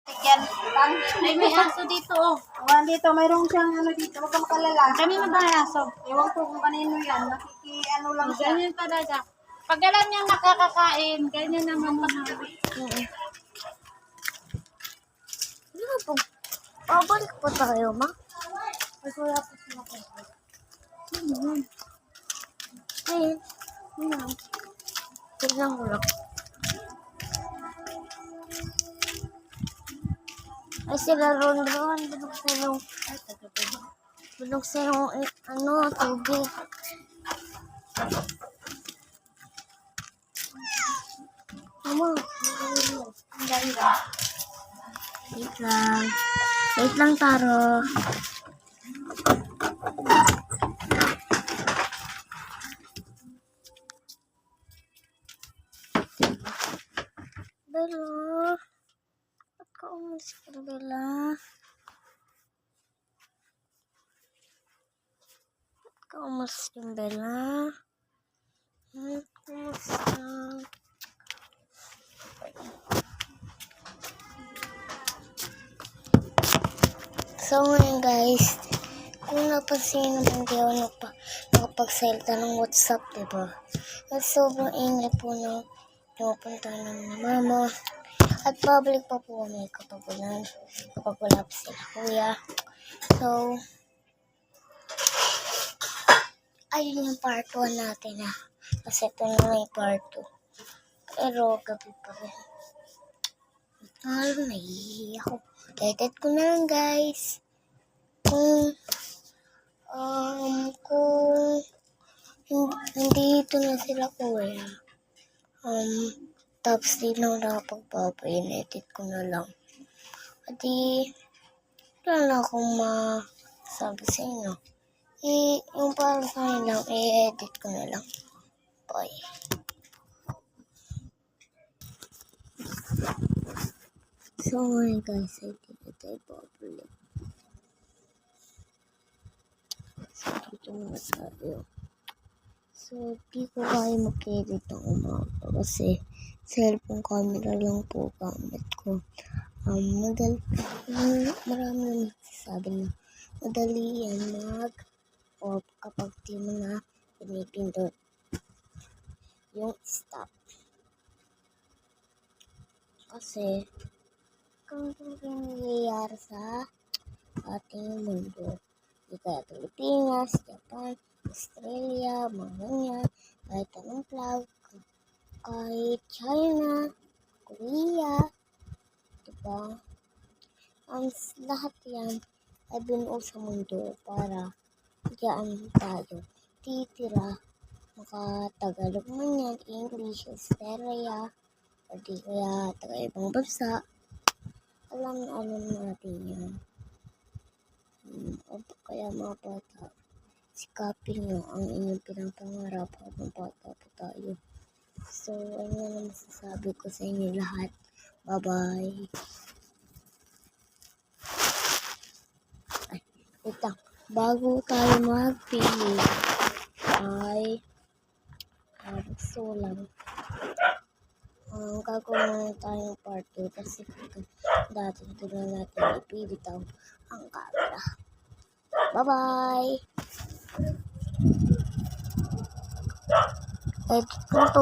Yan. Ay, may aso dito, oh. Dito, mayroong siyang ano dito. Huwag kang makalala. Kanina ba yung aso? Ewan ko kung kanino yan. Ano lang siya. Ganyan talaga. Pag alam niya nakakakain, ganyan naman mangyari. Oo. Ano po? Babalik po tayo, ma? Ay, wala po sila ko. Ayun. Tignan ko lang. Ay, sila ron. Bulog sa yung, tubig. Mama. Wait lang. Wait lang, Taro. Bella. Ba't ka umalis ka na, Bella? Ba't ka umalis ka, Bella? Kumusta? So ngayon guys, kung napansin naman di ako nakapagsalita ng WhatsApp, diba? At sobrang ingay po ng pupunta ng mama. At public pa po kami kapag wala pa sila kuya. So, ayun yung part 1 natin na. Kasi ito na yung part 2. Pero gabi pa rin. Nahihiya ako. Edit ko na lang guys. Kung hindi ito na sila kuya. Tapos di na nakapagpapa-edit ko na lang. At wala na akong masabi sa inyo. Yung para sa inyo lang, i-edit ko na lang. Bye. So ngayon guys, I think ito ay public. So dito muna tayo. So di ko kaya mag-edit ng umaga kasi cellphone camera lang po gamit ko. Marami nagsasabi na madali yan mag-off kapag di mo na pinipindot yung stop. Kasi kung nangyayari sa ating mundo. Di kaya Pilipinas, Japan, Australia, mga ganyan, kahit anong flag, kahit China, Korea, diba? Lahat yan ay binuo sa mundo para diyan tayo titira. Maka-Tagalog man yan, English, Australia, o di kaya taga-ibang bansa. Alam natin yan. Kaya mga bata, sikapin nyo ang inyong pinapangarap habang bata po tayo. So, ano na masasabi ko sa inyo lahat. Bye-bye. Ay, wait lang. Bago tayo magpili, ay gusto lang. Gagawin na tayong part 2 kasi dati ito na natin ipibitaw ang camera. Bye-bye! Edit mo to